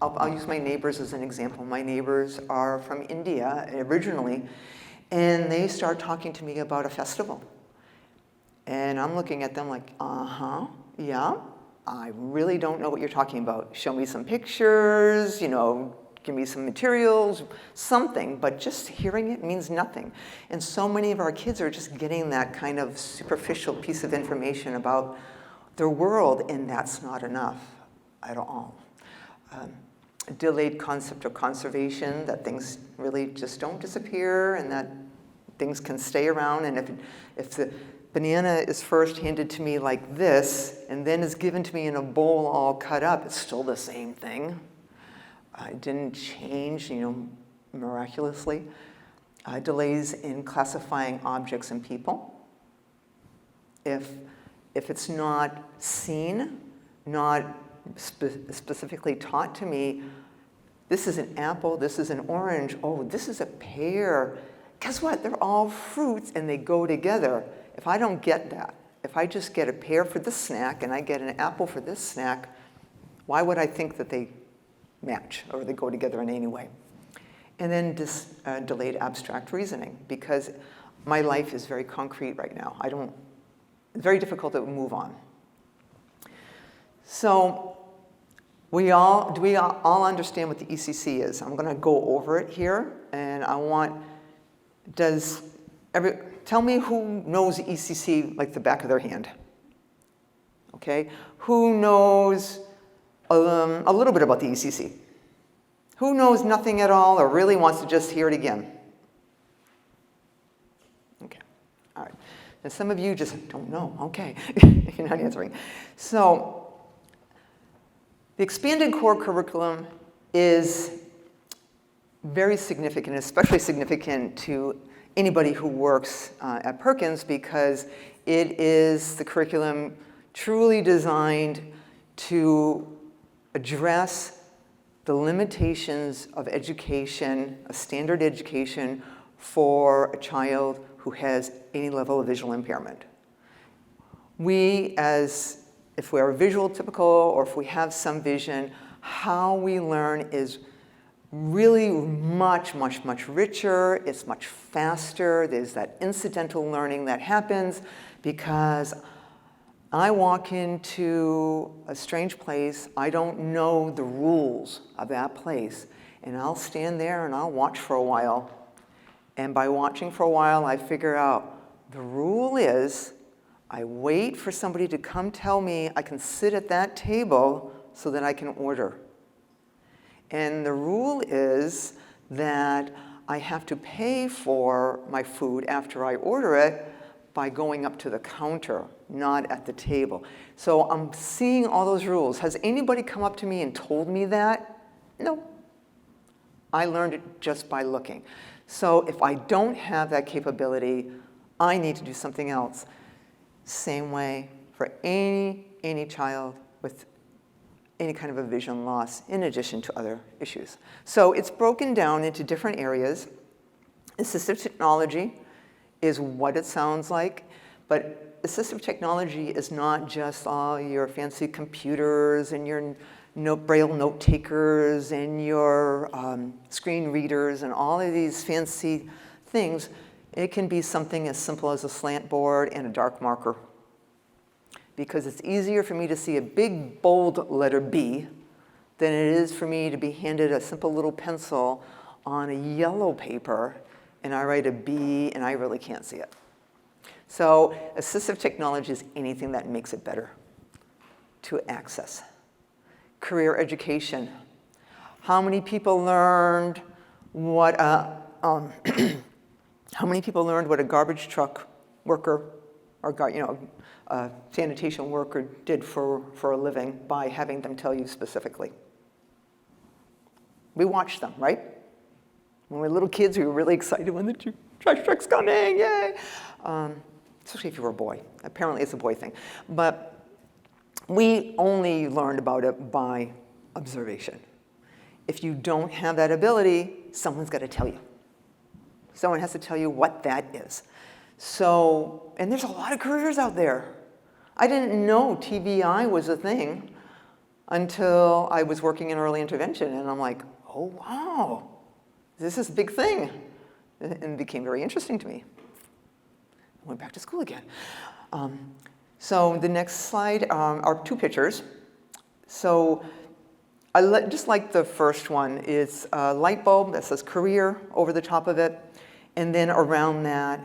I'll use my neighbors as an example. My neighbors are from India originally, and they start talking to me about a festival. And I'm looking at them like, yeah, I really don't know what you're talking about. Show me some pictures, give me some materials, something, but just hearing it means nothing. And so many of our kids are just getting that kind of superficial piece of information about their world, and that's not enough. at all. A delayed concept of conservation, that things really just don't disappear and that things can stay around. And if the banana is first handed to me like this and then is given to me in a bowl all cut up, it's still the same thing. It didn't change, miraculously. Delays in classifying objects and people. If it's not seen, not specifically taught to me, this is an apple, this is an orange, oh, this is a pear. Guess what? They're all fruits and they go together. If I don't get that, if I just get a pear for this snack and I get an apple for this snack, why would I think that they match or they go together in any way? And then delayed abstract reasoning, because my life is very concrete right now. It's very difficult to move on. So do we all understand what the ECC is? I'm going to go over it here, and tell me who knows the ECC like the back of their hand? Okay, who knows a little bit about the ECC? Who knows nothing at all or really wants to just hear it again? Okay, all right. And some of you just don't know. Okay, you're not answering. So the expanded core curriculum is very significant, especially significant to anybody who works at Perkins, because it is the curriculum truly designed to address the limitations of education, a standard education for a child who has any level of visual impairment. If we're visual typical or if we have some vision, how we learn is really much, much, much richer. It's much faster. There's that incidental learning that happens because I walk into a strange place, I don't know the rules of that place, and I'll stand there and I'll watch for a while. And by watching for a while, I figure out the rule is I wait for somebody to come tell me I can sit at that table so that I can order. And the rule is that I have to pay for my food after I order it by going up to the counter, not at the table. So I'm seeing all those rules. Has anybody come up to me and told me that? No. I learned it just by looking. So if I don't have that capability, I need to do something else. Same way for any child with any kind of a vision loss, in addition to other issues. So it's broken down into different areas. Assistive technology is what it sounds like, but assistive technology is not just all your fancy computers and your braille note takers and your screen readers and all of these fancy things. It can be something as simple as a slant board and a dark marker, because it's easier for me to see a big bold letter B than it is for me to be handed a simple little pencil on a yellow paper and I write a B and I really can't see it. So assistive technology is anything that makes it better to access. Career education. How many people learned what how many people learned what a garbage truck worker or a sanitation worker did for a living by having them tell you specifically? We watched them, right? When we were little kids, we were really excited when the trash truck's coming, yay! Especially if you were a boy. Apparently it's a boy thing. But we only learned about it by observation. If you don't have that ability, someone's got to tell you. Someone has to tell you what that is. So, and there's a lot of careers out there. I didn't know TBI was a thing until I was working in early intervention, and I'm like, oh wow, this is a big thing. And it became very interesting to me. I went back to school again. So the next slide are two pictures. So just like the first one, it's a light bulb that says career over the top of it, and then around that,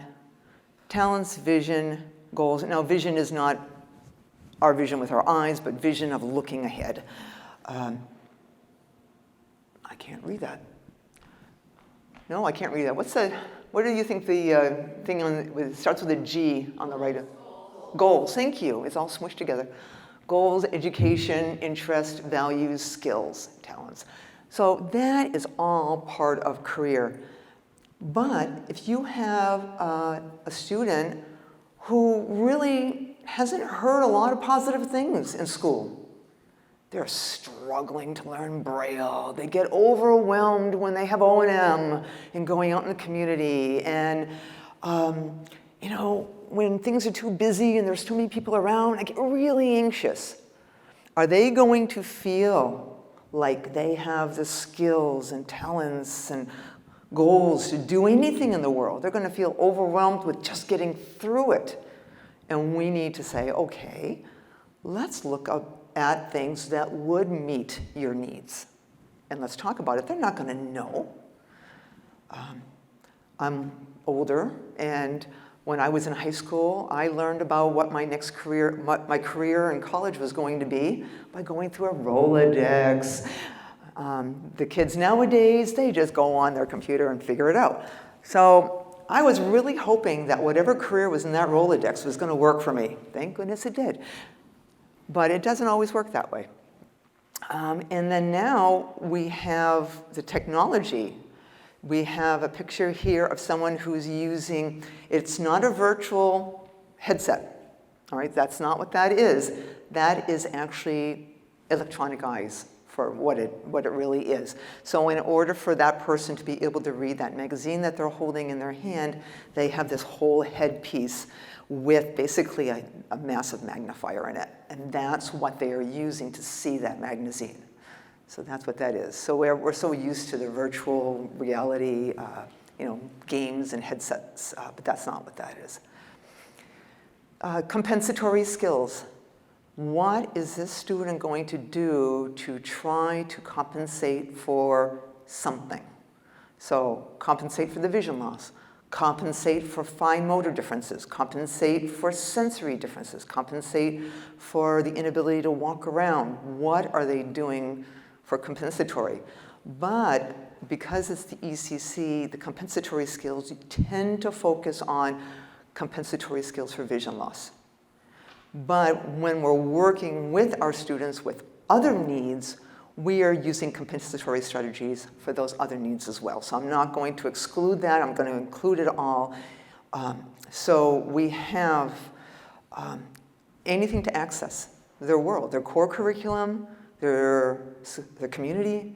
talents, vision, goals. Now vision is not our vision with our eyes, but vision of looking ahead. I can't read that. No, I can't read that. What do you think the thing it starts with a G on the right? Goals, thank you. It's all smushed together. Goals, education, interest, values, skills, talents. So that is all part of career. But if you have a student who really hasn't heard a lot of positive things in school, they're struggling to learn Braille. They get overwhelmed when they have O&M and going out in the community. And, when things are too busy and there's too many people around, I get really anxious. Are they going to feel like they have the skills and talents and goals to do anything in the world? They're going to feel overwhelmed with just getting through it. And we need to say, okay, let's look at things that would meet your needs. And let's talk about it. They're not going to know. I'm older, and when I was in high school, I learned about what my next career, my career in college was going to be by going through a Rolodex. The kids nowadays, they just go on their computer and figure it out. So I was really hoping that whatever career was in that Rolodex was going to work for me. Thank goodness it did. But it doesn't always work that way. And then now we have the technology. We have a picture here of someone who's using, it's not a virtual headset, all right? That's not what that is. That is actually electronic eyes for what it really is. So in order for that person to be able to read that magazine that they're holding in their hand, they have this whole headpiece with basically a massive magnifier in it. And that's what they are using to see that magazine. So that's what that is. So we're so used to the virtual reality, games and headsets, but that's not what that is. Compensatory skills. What is this student going to do to try to compensate for something? So compensate for the vision loss, compensate for fine motor differences, compensate for sensory differences, compensate for the inability to walk around. What are they doing for compensatory? But because it's the ECC, the compensatory skills, you tend to focus on compensatory skills for vision loss. But when we're working with our students with other needs, we are using compensatory strategies for those other needs as well. So I'm not going to exclude that. I'm going to include it all. So we have anything to access their world, their core curriculum, their community,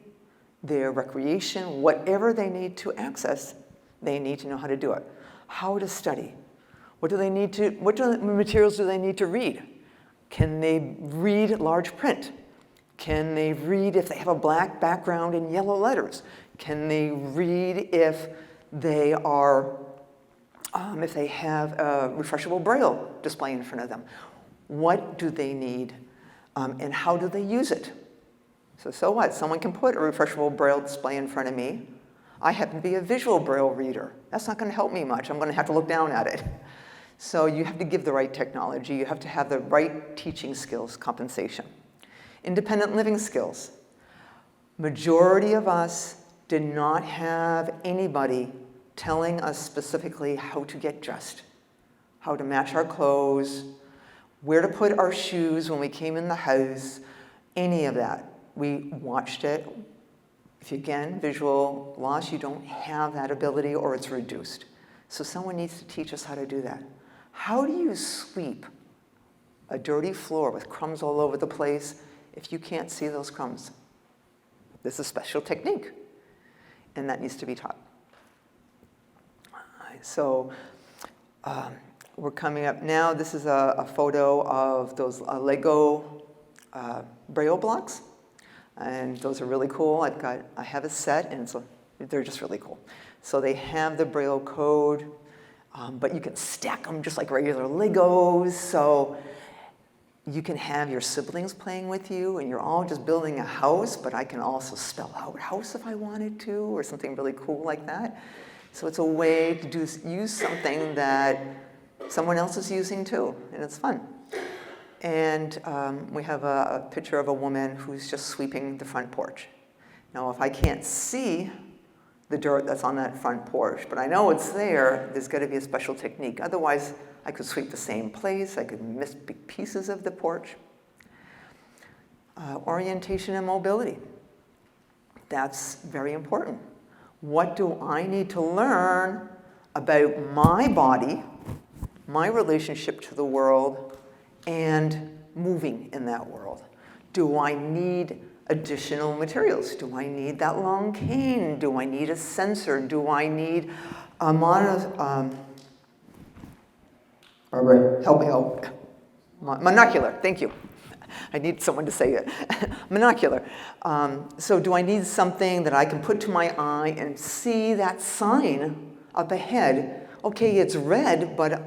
their recreation, whatever they need to access, they need to know how to do it. How to study. What materials do they need to read? Can they read large print? Can they read if they have a black background and yellow letters? Can they read if they have a refreshable Braille display in front of them? What do they need, and how do they use it? So what? Someone can put a refreshable Braille display in front of me. I happen to be a visual Braille reader. That's not going to help me much. I'm going to have to look down at it. So you have to give the right technology. You have to have the right teaching skills, compensation. Independent living skills. Majority of us did not have anybody telling us specifically how to get dressed, how to match our clothes, where to put our shoes when we came in the house, any of that. We watched it. If you, again, visual loss, you don't have that ability or it's reduced. So someone needs to teach us how to do that. How do you sweep a dirty floor with crumbs all over the place if you can't see those crumbs? There's a special technique, and that needs to be taught. So we're coming up now. This is a photo of those Lego Braille blocks. And those are really cool. I have a set, and so they're just really cool. So they have the Braille code, but you can stack them just like regular Legos. So you can have your siblings playing with you, and you're all just building a house, but I can also spell out house if I wanted to, or something really cool like that. So it's a way to use something that someone else is using too, and it's fun. And we have a picture of a woman who's just sweeping the front porch. Now, if I can't see the dirt that's on that front porch, but I know it's there, there's got to be a special technique. Otherwise, I could sweep the same place. I could miss big pieces of the porch. Orientation and mobility. That's very important. What do I need to learn about my body, my relationship to the world, and moving in that world? Do I need additional materials? Do I need that long cane? Do I need a sensor? Do I need a help me out. Monocular, thank you. I need someone to say it. Monocular. So do I need something that I can put to my eye and see that sign up ahead? Okay, it's red, but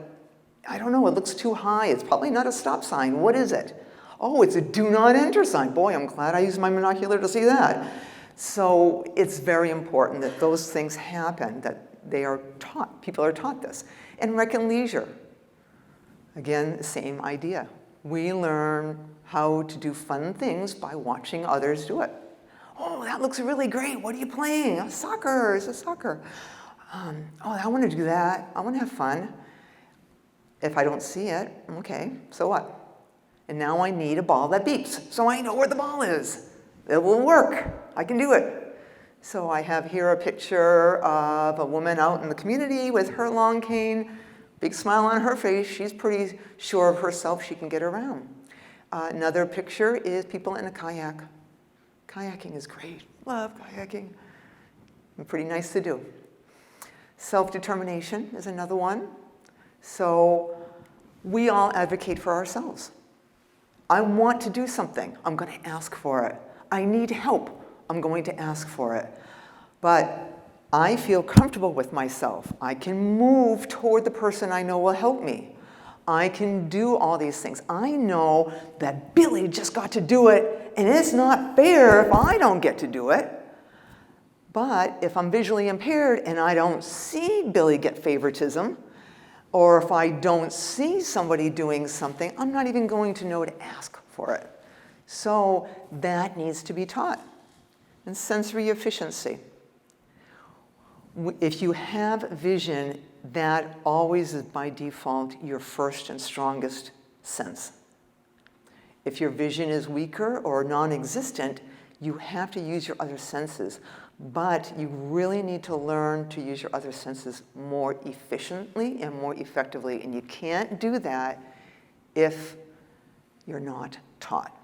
I don't know, it looks too high. It's probably not a stop sign. What is it? Oh, it's a do not enter sign. Boy, I'm glad I used my monocular to see that. So it's very important that those things happen, that they are taught, people are taught this. And rec and leisure. Again, same idea. We learn how to do fun things by watching others do it. Oh, that looks really great. What are you playing? Oh, soccer. It's a soccer. Oh, I want to do that. I want to have fun. If I don't see it, okay, so what? And now I need a ball that beeps, so I know where the ball is. It will work. I can do it. So I have here a picture of a woman out in the community with her long cane, big smile on her face. She's pretty sure of herself. She can get around. Another picture is people in a kayak. Kayaking is great. Love kayaking. And pretty nice to do. Self-determination is another one. So we all advocate for ourselves. I want to do something. I'm going to ask for it. I need help. I'm going to ask for it. But I feel comfortable with myself. I can move toward the person I know will help me. I can do all these things. I know that Billy just got to do it, and it's not fair if I don't get to do it. But if I'm visually impaired and I don't see Billy get favoritism, or if I don't see somebody doing something, I'm not even going to know to ask for it. So that needs to be taught. And sensory efficiency. If you have vision, that always is by default your first and strongest sense. If your vision is weaker or non-existent, you have to use your other senses. But you really need to learn to use your other senses more efficiently and more effectively. And you can't do that if you're not taught.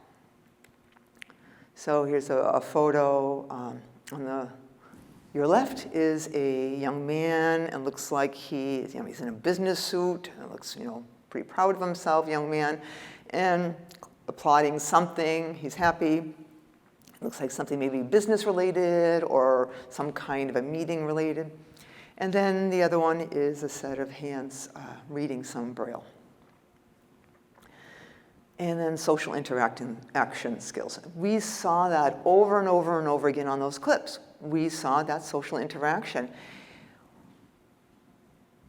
So here's a photo on your left is a young man, and looks like he's in a business suit, and looks pretty proud of himself, young man, and applauding something. He's happy. Looks like something maybe business related or some kind of a meeting related. And then the other one is a set of hands reading some Braille. And then social interaction skills. We saw that over and over and over again on those clips. We saw that social interaction.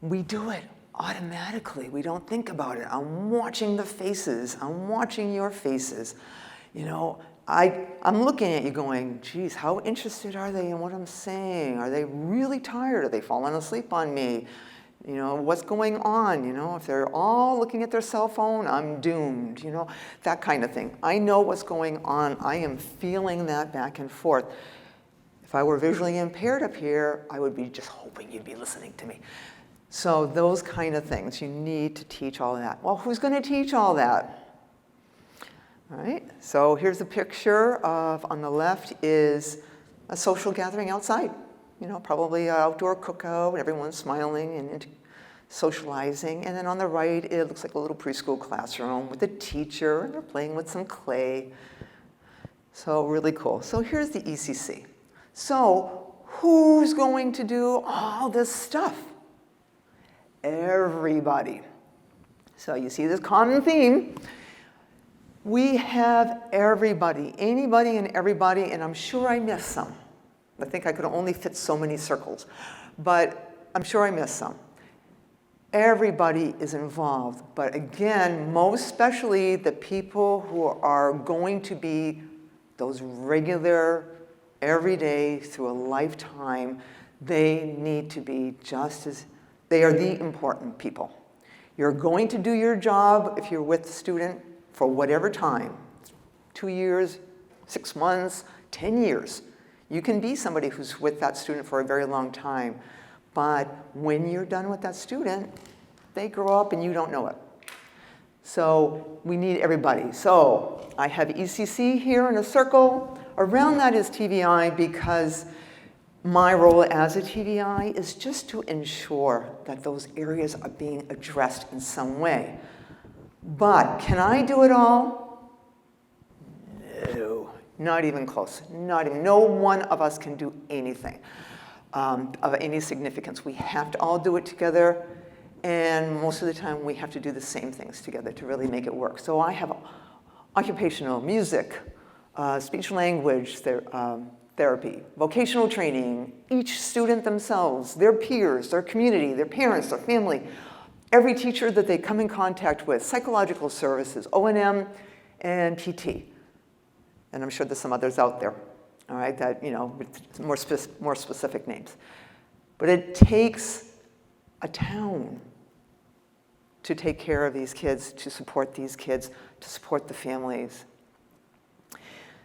We do it automatically. We don't think about it. I'm watching the faces. I'm watching your faces. I'm looking at you going, geez, how interested are they in what I'm saying? Are they really tired? Are they falling asleep on me? What's going on? If they're all looking at their cell phone, I'm doomed, that kind of thing. I know what's going on. I am feeling that back and forth. If I were visually impaired up here, I would be just hoping you'd be listening to me. So those kind of things, you need to teach all of that. Well, who's going to teach all that? All right, so here's a picture of, on the left is a social gathering outside. Probably an outdoor cookout, everyone's smiling and socializing. And then on the right, it looks like a little preschool classroom with a teacher, and they're playing with some clay. So really cool. So here's the ECC. So who's going to do all this stuff? Everybody. So you see this common theme. We have everybody, anybody and everybody, and I'm sure I missed some. I think I could only fit so many circles, but I'm sure I missed some. Everybody is involved, but again, most especially the people who are going to be those regular, everyday, through a lifetime, they need to be just as, they are the important people. You're going to do your job if you're with the student for whatever time, 2 years, 6 months, 10 years. You can be somebody who's with that student for a very long time. But when you're done with that student, they grow up and you don't know it. So we need everybody. So I have ECC here in a circle. Around that is TVI because my role as a TVI is just to ensure that those areas are being addressed in some way. But can I do it all? No, not even close. No one of us can do anything of any significance. We have to all do it together, and most of the time we have to do the same things together to really make it work. So I have occupational, music, speech language therapy, vocational training, each student themselves, their peers, their community, their parents, their family, every teacher that they come in contact with, psychological services, O&M, and PT. And I'm sure there's some others out there, all right, that, you know, with more specific names. But it takes a town to take care of these kids, to support these kids, to support the families.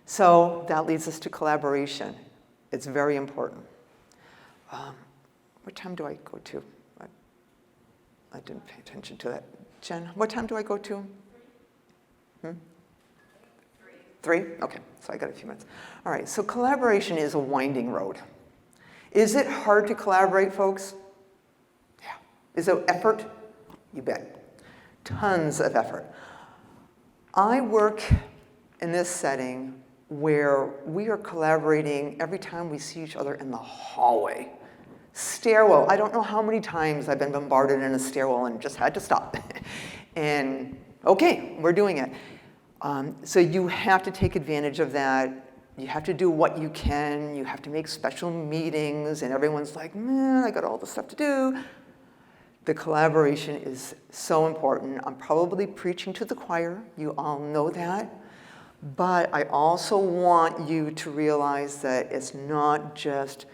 So that leads us to collaboration. It's very important. What time do I go to? I didn't pay attention to that. Jen, what time do I go to? 3? Okay, so I got a few minutes. All right, so collaboration is a winding road. Is it hard to collaborate, folks? Yeah. Is it effort? You bet. Tons of effort. I work in this setting where we are collaborating every time we see each other in the hallway. Stairwell, I don't know how many times I've been bombarded in a stairwell and just had to stop. And okay, we're doing it. So you have to take advantage of that. You have to do what you can. You have to make special meetings, and everyone's like, man, I got all the stuff to do. The collaboration is so important. I'm probably preaching to the choir. You all know that. But I also want you to realize that it's not just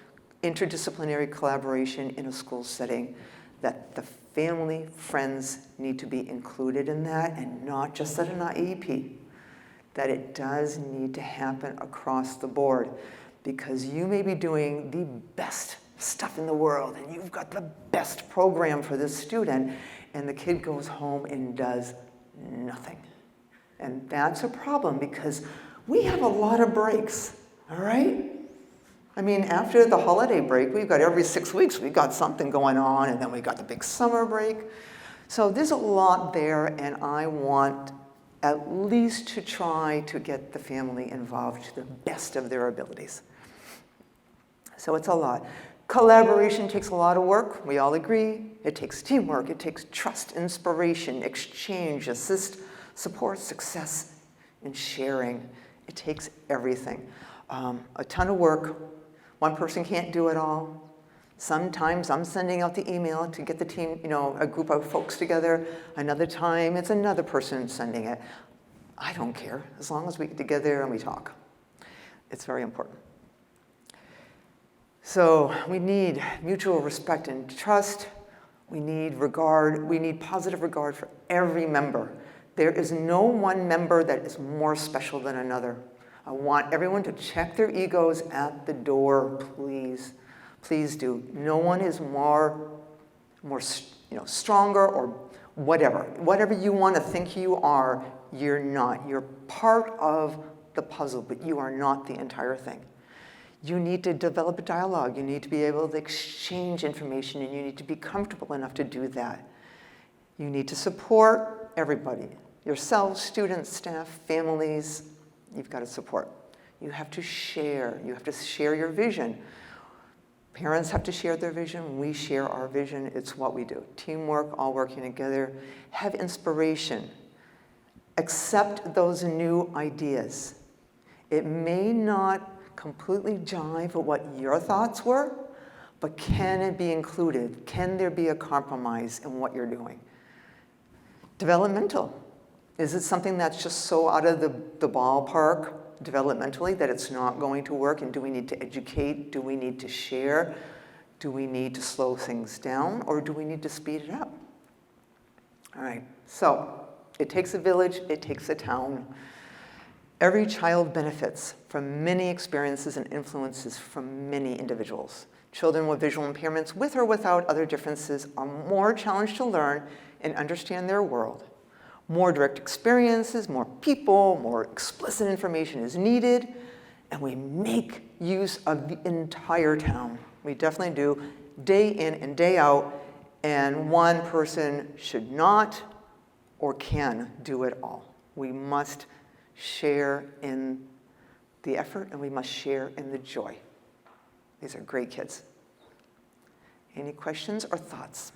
interdisciplinary collaboration in a school setting, that the family, friends need to be included in that, and not just at an IEP, that it does need to happen across the board, because you may be doing the best stuff in the world, and you've got the best program for this student, and the kid goes home and does nothing. And that's a problem, because we have a lot of breaks, all right? I mean, after the holiday break, we've got every 6 weeks, we've got something going on, and then we got the big summer break. So there's a lot there, and I want at least to try to get the family involved to the best of their abilities. So it's a lot. Collaboration takes a lot of work, we all agree. It takes teamwork, it takes trust, inspiration, exchange, assist, support, success, and sharing. It takes everything. A ton of work. One person can't do it all. Sometimes I'm sending out the email to get the team, you know, a group of folks together. Another time it's another person sending it. I don't care, as long as we get together and we talk. It's very important. So we need mutual respect and trust. We need regard. We need positive regard for every member. There is no one member that is more special than another. I want everyone to check their egos at the door, please. Please do. No one is more stronger or whatever. Whatever you want to think you are, you're not. You're part of the puzzle, but you are not the entire thing. You need to develop a dialogue. You need to be able to exchange information, and you need to be comfortable enough to do that. You need to support everybody. Yourselves, students, staff, families, you've got to support. You have to share. You have to share your vision. Parents have to share their vision. We share our vision. It's what we do. Teamwork, all working together. Have inspiration. Accept those new ideas. It may not completely jive with what your thoughts were, but can it be included? Can there be a compromise in what you're doing? Developmental. Is it something that's just so out of the ballpark developmentally that it's not going to work? And do we need to educate? Do we need to share? Do we need to slow things down? Or do we need to speed it up? All right, so it takes a village, it takes a town. Every child benefits from many experiences and influences from many individuals. Children with visual impairments, with or without other differences, are more challenged to learn and understand their world. More direct experiences, more people, more explicit information is needed, and we make use of the entire town. We definitely do, day in and day out, and one person should not or can do it all. We must share in the effort, and we must share in the joy. These are great kids. Any questions or thoughts?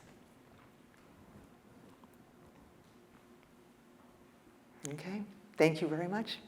Okay, thank you very much.